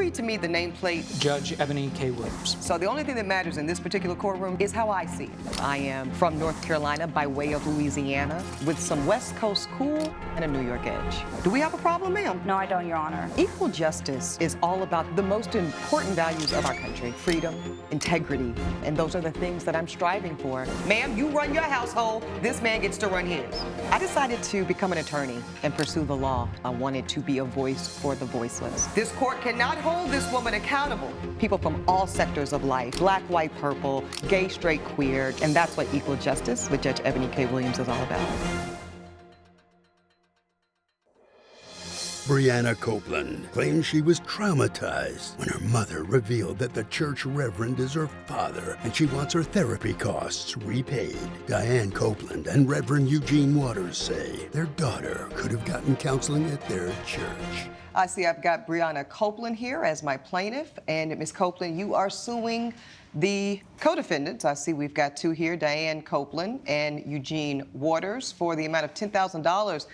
read to me the nameplate? Judge Eboni K Williams. So the only thing that matters in this particular courtroom is how I see it. I am from North Carolina by way of Louisiana with some West Coast cool and a New York edge. Do we have a problem, ma'am? No, I don't, Your Honor. Equal justice is all about the most important values of our country: freedom, integrity, and those are the things that I'm striving for. Ma'am, you run your household, this man gets to run his. I decided to become an attorney and pursue the law. I wanted to be a voice for the voiceless. This court cannot hold this woman accountable. People from all sectors of life, black, white, purple, gay, straight, queer, and that's what equal justice with Judge Eboni K Williams is all about. Brianna Copeland claims she was traumatized when her mother revealed that the church reverend is her father and she wants her therapy costs repaid. Diane Copeland and Reverend Eugene Waters say their daughter could have gotten counseling at their church. I see I've got Brianna Copeland here as my plaintiff, and Ms. Copeland, you are suing the co-defendants. I see we've got two here, Diane Copeland and Eugene Waters, for the amount of $10,000.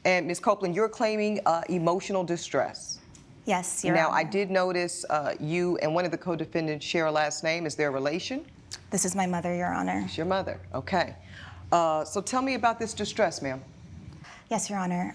And Ms. Copeland, you're claiming emotional distress. Yes, Your Now, Honor. I did notice you and one of the co-defendants share a last name. Is there a relation? This is my mother, Your Honor. It's your mother, okay. So tell me about this distress, ma'am. Yes, Your Honor.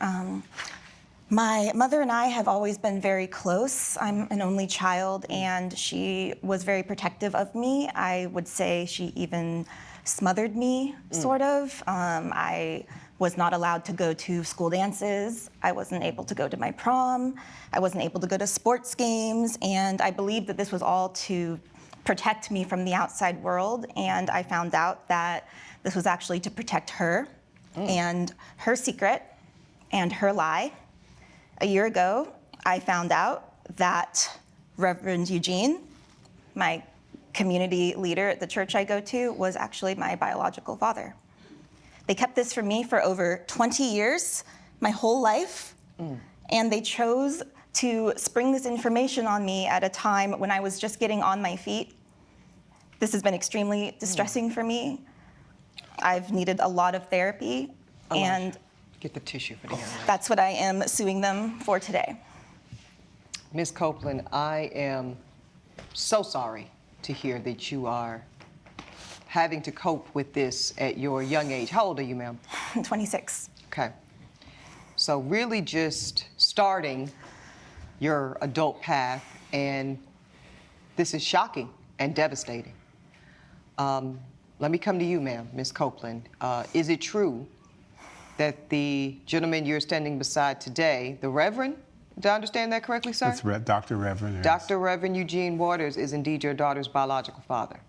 My mother and I have always been very close. I'm an only child, and she was very protective of me. I would say she even smothered me, sort of. I was not allowed to go to school dances. I wasn't able to go to my prom. I wasn't able to go to sports games, and I believed that this was all to protect me from the outside world, and I found out that this was actually to protect her and her secret and her lie. A year ago, I found out that Reverend Eugene, my community leader at the church I go to, was actually my biological father. They kept this from me for over 20 years, my whole life, and they chose to spring this information on me at a time when I was just getting on my feet. This has been extremely distressing for me. I've needed a lot of therapy, and get the tissue for the young lady. That's what I am suing them for today. Ms. Copeland, I am so sorry to hear that you are having to cope with this at your young age. How old are you, ma'am? I'm 26. Okay. So really just starting your adult path, and this is shocking and devastating. Let me come to you, ma'am, Ms. Copeland. Is it true that the gentleman you're standing beside today, the Reverend, did I understand that correctly, sir? That's Dr. Reverend. Yes. Dr. Reverend Eugene Waters is indeed your daughter's biological father?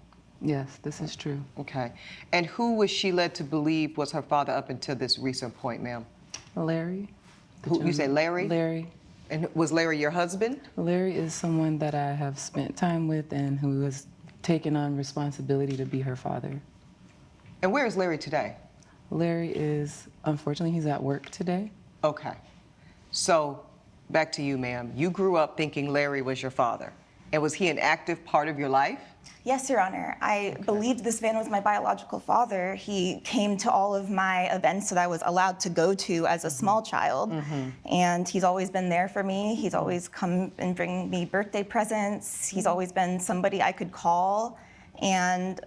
Yes, this is true. Okay. And who was she led to believe was her father up until this recent point, ma'am? Larry. Who, you say Larry? Larry. And was Larry your husband? Larry is someone that I have spent time with and who has taken on responsibility to be her father. And where is Larry today? Larry is, unfortunately, he's at work today. Okay. So, back to you, ma'am. You grew up thinking Larry was your father. And was he an active part of your life? Yes, Your Honor. I believed this man was my biological father. He came to all of my events that I was allowed to go to as a small child. And he's always been there for me. He's always come and bring me birthday presents. He's always been somebody I could call. And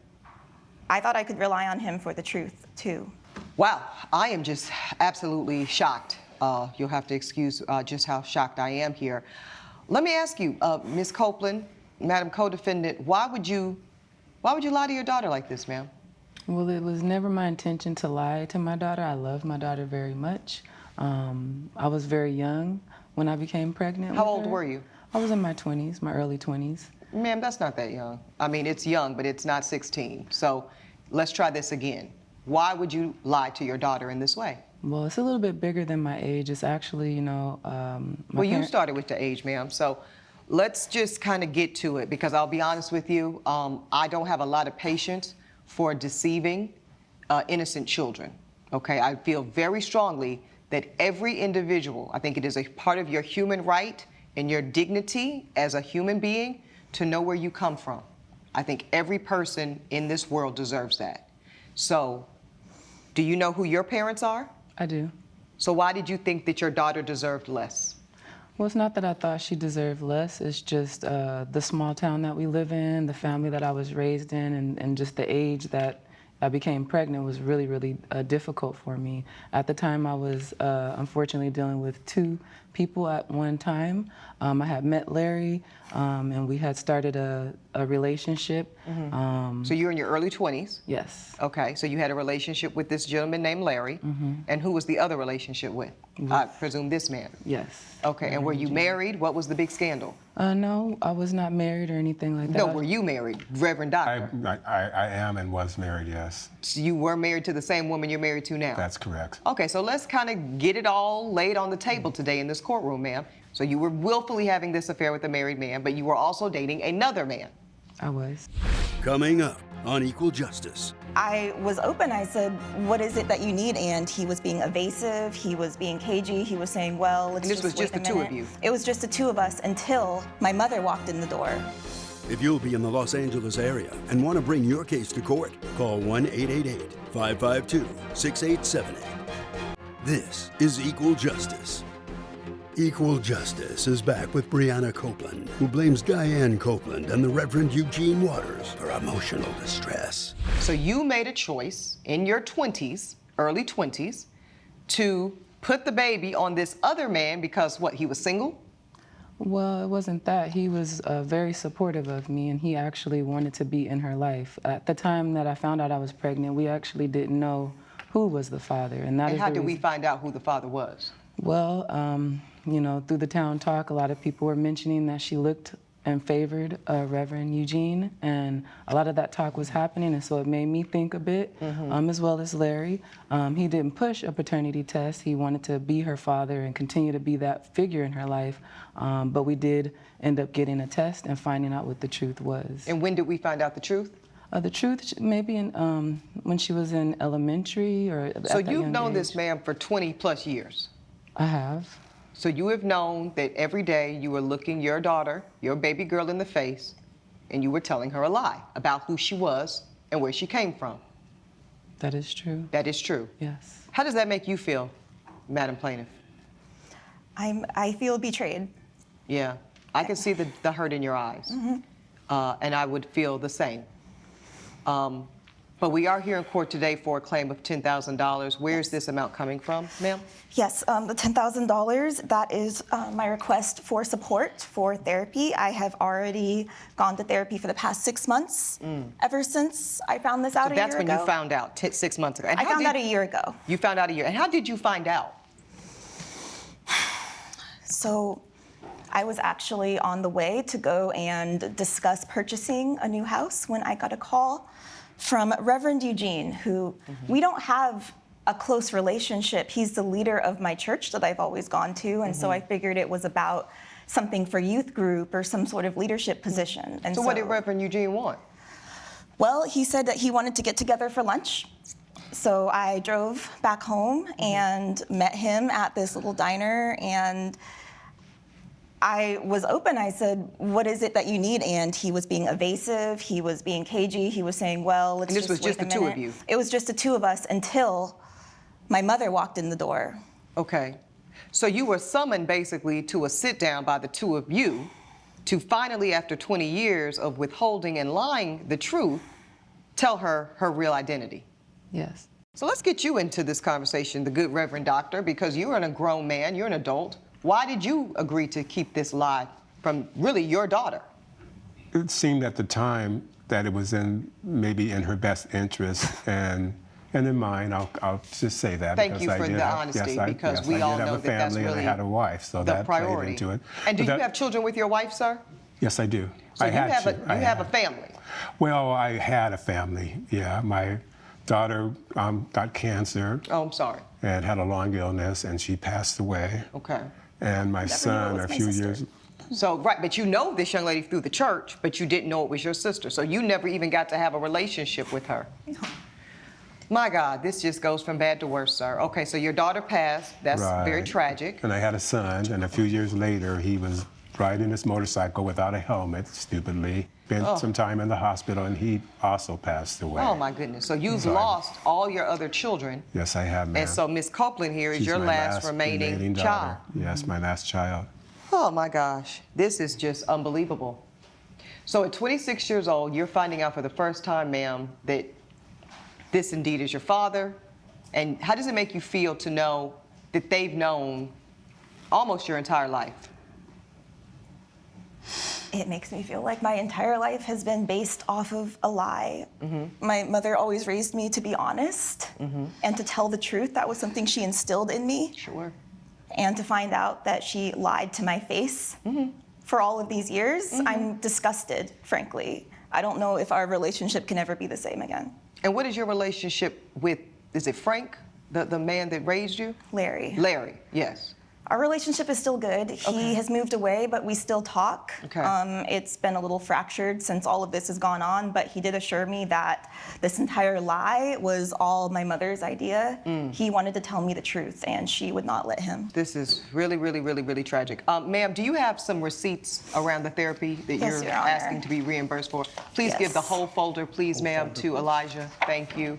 I thought I could rely on him for the truth, too. Wow, I am just absolutely shocked. You'll have to excuse just how shocked I am here. Let me ask you, Ms. Copeland, Madam Co-Defendant, why would you lie to your daughter like this, ma'am? Well, it was never my intention to lie to my daughter. I love my daughter very much. I was very young when I became pregnant. How old were you? I was in my 20s, my early 20s. Ma'am, that's not that young. I mean, it's young, but it's not 16. So let's try this again. Why would you lie to your daughter in this way? Well, it's a little bit bigger than my age. It's actually, you know, well, you started with the age, ma'am. So let's just kind of get to it, because I'll be honest with you, I don't have a lot of patience for deceiving innocent children, okay? I feel very strongly that every individual, I think it is a part of your human right and your dignity as a human being to know where you come from. I think every person in this world deserves that. So, do you know who your parents are? I do. So why did you think that your daughter deserved less? Well, it's not that I thought she deserved less. It's just the small town that we live in, the family that I was raised in, and just the age that I became pregnant was really, really difficult for me. At the time, I was unfortunately dealing with 2 people at one time. I had met Larry, and we had started a relationship. So you're in your early 20s? Yes. Okay, so you had a relationship with this gentleman named Larry. And who was the other relationship with? I presume this man. Yes. Okay, and were you married? What was the big scandal? No, I was not married or anything like that. No, were you married, Reverend Doctor? I am and was married, yes. So you were married to the same woman you're married to now? That's correct. Okay, so let's kind of get it all laid on the table today in this courtroom, ma'am. So you were willfully having this affair with a married man, but you were also dating another man. I was. Coming up on Equal Justice. I was open. I said, what is it that you need? And he was being evasive. He was being cagey. He was saying, well, let's And this was just wait the a two of minute. you? It was just the 2 of us until my mother walked in the door. If you'll be in the Los Angeles area and want to bring your case to court, call 1-888-552-6878. This is Equal Justice. Equal Justice is back with Brianna Copeland, who blames Diane Copeland and the Reverend Eugene Waters for emotional distress. So you made a choice in your 20s, early 20s, to put the baby on this other man because what, he was single? Well, it wasn't that. He was very supportive of me, and he actually wanted to be in her life. At the time that I found out I was pregnant, we actually didn't know who was the father, and that And is how the did we reason. find out who the father was? Well, you know, through the town talk, a lot of people were mentioning that she looked and favored Reverend Eugene, and a lot of that talk was happening, and so it made me think a bit, as well as Larry. He didn't push a paternity test. He wanted to be her father and continue to be that figure in her life, but we did end up getting a test and finding out what the truth was. And when did we find out the truth? The truth, maybe in, when she was in elementary or at So that you've young known age. this man for 20 plus years. I have. So you have known that every day you were looking your daughter, your baby girl, in the face, and you were telling her a lie about who she was and where she came from. That is true. That is true. Yes. How does that make you feel, Madam Plaintiff? I feel betrayed. Yeah, I can see the hurt in your eyes, and I would feel the same. But we are here in court today for a claim of $10,000. Where is this amount coming from, ma'am? Yes, the $10,000, that is my request for support for therapy. I have already gone to therapy for the past 6 months, ever since I found this out a year ago. That's when you found out 6 months ago. And I how found did- out a year ago. You found out a year. And how did you find out? So I was actually on the way to go and discuss purchasing a new house when I got a call from Reverend Eugene, who we don't have a close relationship. He's the leader of my church that I've always gone to, and so I figured it was about something for youth group or some sort of leadership position. And So what did Reverend Eugene want? Well, he said that he wanted to get together for lunch. So I drove back home and met him at this little diner, and I was open. I said, what is it that you need? And he was being evasive. He was being cagey. He was saying, well, let's And this was just just wait the a two of minute. you? It was just the 2 of us until my mother walked in the door. Okay. So you were summoned basically to a sit down by the 2 of you to finally, after 20 years of withholding and lying the truth, tell her her real identity. Yes. So let's get you into this conversation, the good Reverend Doctor, because you're a grown man, you're an adult. Why did you agree to keep this lie from really your daughter? It seemed at the time that it was maybe in her best interest and in mine. I'll just say that. Thank because you I for did the have- honesty, yes, because yes, we I all did know have a that that's family and really I had a wife, so the that priority. played into it. And do But you have children with your wife, sir? Yes, I do. So I you had have to. you have a family. Well, I had a family. Yeah, my daughter got cancer Oh, I'm sorry. and had a long illness, and she passed away. Okay. And my Never knew it son, was a my few sister. years. So, right, but you know this young lady through the church, but you didn't know it was your sister. So you never even got to have a relationship with her. My God, this just goes from bad to worse, sir. Okay, so your daughter passed. That's very Right. tragic. And I had a son, and a few years later, he was riding his motorcycle without a helmet, stupidly. Spent some time in the hospital, and he also passed away. Oh, my goodness. So you've Sorry. lost all your other children. Yes, I have, ma'am. And so Miss Copeland here is She's your my last remaining daughter. child. Yes, my last child. Oh my gosh, this is just unbelievable. So at 26 years old, you're finding out for the first time, ma'am, that this indeed is your father. And how does it make you feel to know that they've known almost your entire life? It makes me feel like my entire life has been based off of a lie. My mother always raised me to be honest and to tell the truth. That was something she instilled in me. Sure. And to find out that she lied to my face for all of these years, I'm disgusted, frankly. I don't know if our relationship can ever be the same again. And what is your relationship with, is it Frank, the man that raised you? Larry. Larry, yes. Our relationship is still good. He has moved away, but we still talk. Okay. It's been a little fractured since all of this has gone on, but he did assure me that this entire lie was all my mother's idea. He wanted to tell me the truth, and she would not let him. This is really, really, really, really tragic. Ma'am, do you have some receipts around the therapy that Yes, you're Your Honor. asking to be reimbursed for? Please give the Yes. whole folder, please, ma'am, to Elijah. Thank you.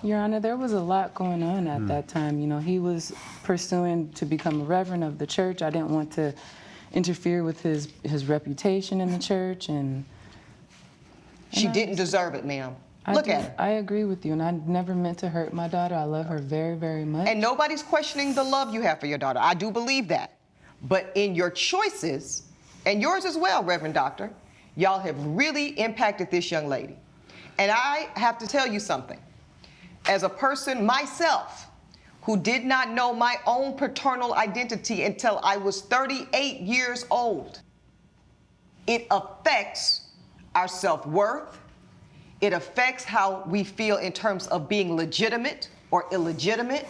Your Honor, there was a lot going on at that time. You know, he was pursuing to become a reverend of the church. I didn't want to interfere with his reputation in the church, and She didn't deserve it, ma'am. Look at her. I agree with you, and I never meant to hurt my daughter. I love her very, very much. And nobody's questioning the love you have for your daughter. I do believe that. But in your choices, and yours as well, Reverend Doctor, y'all have really impacted this young lady. And I have to tell you something. As a person myself who did not know my own paternal identity until I was 38 years old, it affects our self-worth. It affects how we feel in terms of being legitimate or illegitimate.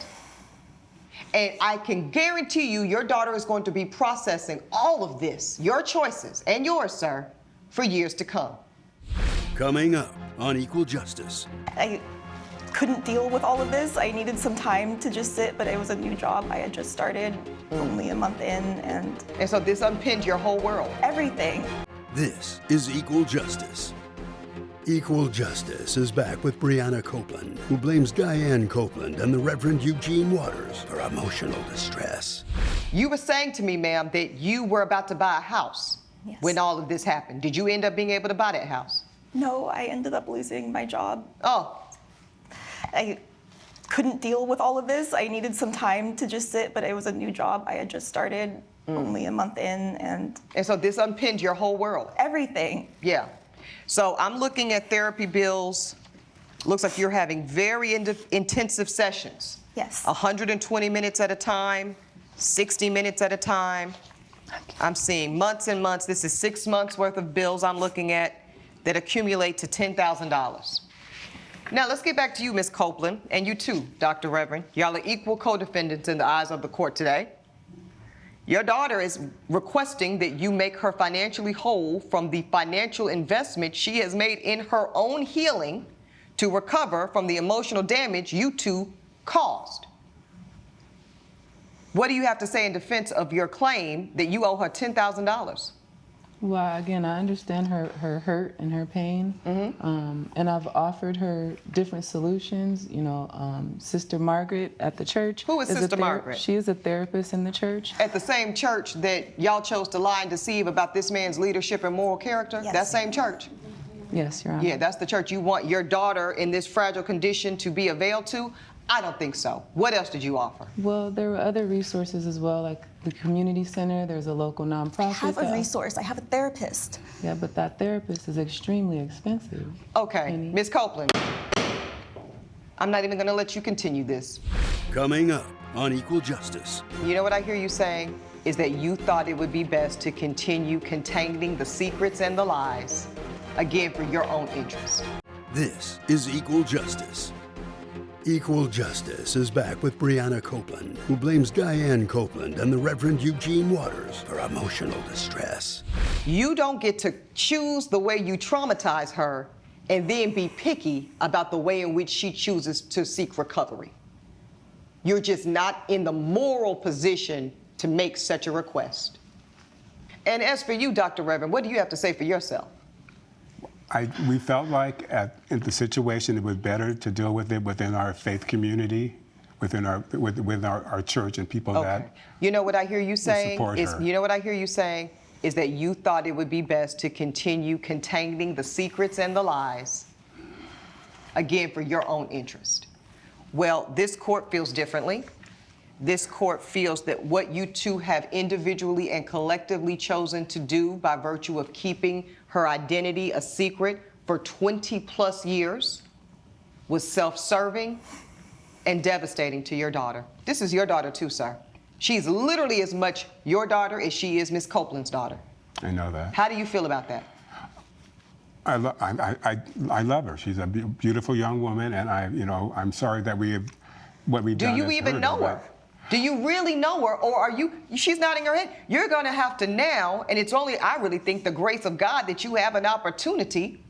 And I can guarantee you your daughter is going to be processing all of this, your choices and yours, sir, for years to come. Coming up on Equal Justice. I couldn't deal with all of this. I needed some time to just sit, but it was a new job. I had just started only a month in, and And so this unpinned your whole world. everything. This is Equal Justice. Equal Justice is back with Brianna Copeland, who blames Diane Copeland and the Reverend Eugene Waters for emotional distress. You were saying to me, ma'am, that you were about to buy a house Yes. when all of this happened. Did you end up being able to buy that house? No, I ended up losing my job. Oh, I couldn't deal with all of this. I needed some time to just sit, but it was a new job. I had just started only a month in, and and so this unpinned your whole world. everything. Yeah. So I'm looking at therapy bills. Looks like you're having very intensive sessions. Yes. 120 minutes at a time, 60 minutes at a time. I'm seeing months and months. This is 6 months worth of bills I'm looking at that accumulate to $10,000. Now let's get back to you, Ms. Copeland, and you too, Dr. Reverend. Y'all are equal co-defendants in the eyes of the court today. Your daughter is requesting that you make her financially whole from the financial investment she has made in her own healing to recover from the emotional damage you two caused. What do you have to say in defense of your claim that you owe her $10,000? Well, again, I understand her hurt and her pain, and I've offered her different solutions. You know, Sister Margaret at the church. Who is Sister Margaret? She is a therapist in the church. At the same church that y'all chose to lie and deceive about this man's leadership and moral character? Yes. That same church? Yes, Your Honor. Yeah, that's the church you want your daughter in this fragile condition to be availed to? I don't think so. What else did you offer? Well, there were other resources as well, like the community center. There's a local nonprofit. I have a that- resource. I have a therapist. Yeah, but that therapist is extremely expensive. Okay, Penny. Ms. Copeland, I'm not even gonna let you continue this. Coming up on Equal Justice. You know what I hear you saying is that you thought it would be best to continue containing the secrets and the lies, again, for your own interest. This is Equal Justice. Equal Justice is back with Brianna Copeland, who blames Diane Copeland and the Reverend Eugene Waters for emotional distress. You don't get to choose the way you traumatize her and then be picky about the way in which she chooses to seek recovery. You're just not in the moral position to make such a request. And as for you, Dr. Reverend, what do you have to say for yourself? We felt like in the situation it was better to deal with it within our faith community. within our church and people Okay. that You know what I hear you saying support is, her. you know what I hear you saying is that you thought it would be best to continue containing the secrets and the lies, again, for your own interest. Well, this court feels differently. This court feels that what you two have individually and collectively chosen to do by virtue of keeping her identity a secret for 20 plus years was self-serving and devastating to your daughter. This is your daughter too, sir. She's literally as much your daughter as she is Miss Copeland's daughter. I know that. How do you feel about that? I love her. She's a beautiful young woman, and I'm sorry that what we've Do done. you has even hurt know her, her? Do you really know her, or are you, she's nodding her head. You're gonna have to now, and it's only, I really think, the grace of God that you have an opportunity,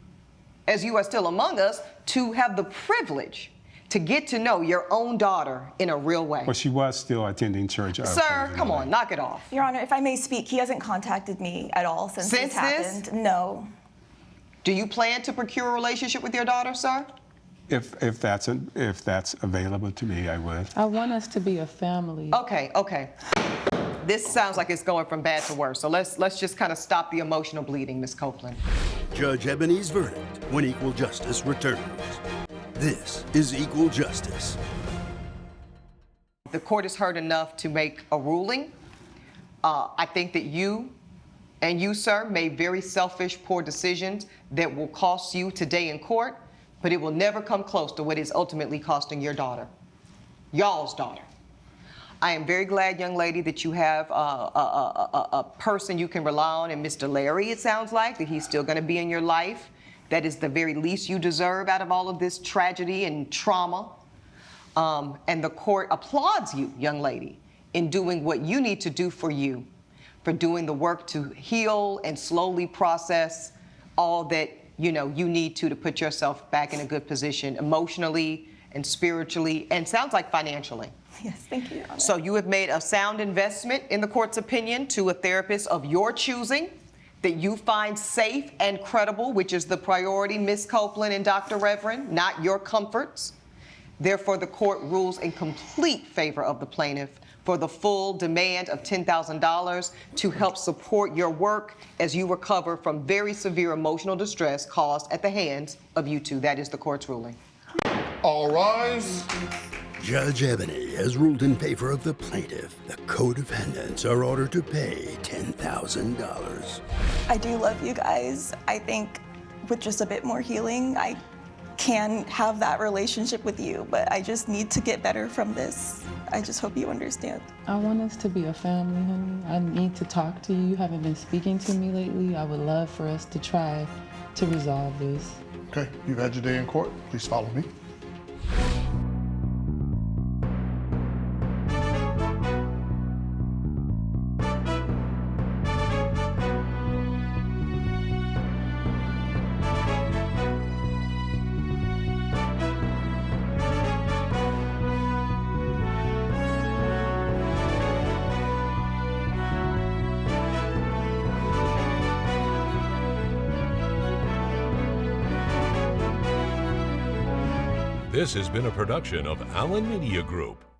as you are still among us, to have the privilege to get to know your own daughter in a real way. But she was still attending church. Sir, come on, knock it off. Your Honor, if I may speak, he hasn't contacted me at all since this happened. No. Do you plan to procure a relationship with your daughter, sir? If that's available to me, I would. I want us to be a family. Okay. This sounds like it's going from bad to worse. So let's just kind of stop the emotional bleeding, Miss Copeland. Judge Eboni's verdict when equal justice returns. This is Equal Justice. The court has heard enough to make a ruling. I think that you, sir, made very selfish, poor decisions that will cost you today in court, but it will never come close to what is ultimately costing your daughter, y'all's daughter. I am very glad, young lady, that you have a person you can rely on, and Mr. Larry, it sounds like, that he's still going to be in your life. That is the very least you deserve out of all of this tragedy and trauma. And the court applauds you, young lady, in doing what you need to do for you, for doing the work to heal and slowly process all that you need to put yourself back in a good position emotionally and spiritually, and sounds like financially. Yes, thank you, Your Honor. So you have made a sound investment, in the court's opinion, to a therapist of your choosing that you find safe and credible, which is the priority, Ms. Copeland and Dr. Reverend, not your comforts. Therefore, the court rules in complete favor of the plaintiff for the full demand of $10,000 to help support your work as you recover from very severe emotional distress caused at the hands of you two. That is the court's ruling. All rise. Judge Eboni has ruled in favor of the plaintiff. The co-defendants are ordered to pay $10,000. I do love you guys. I think with just a bit more healing, I can have that relationship with you, but I just need to get better from this. I just hope you understand. I want us to be a family, honey. I need to talk to you. You haven't been speaking to me lately. I would love for us to try to resolve this. Okay, you've had your day in court. Please follow me. This has been a production of Allen Media Group.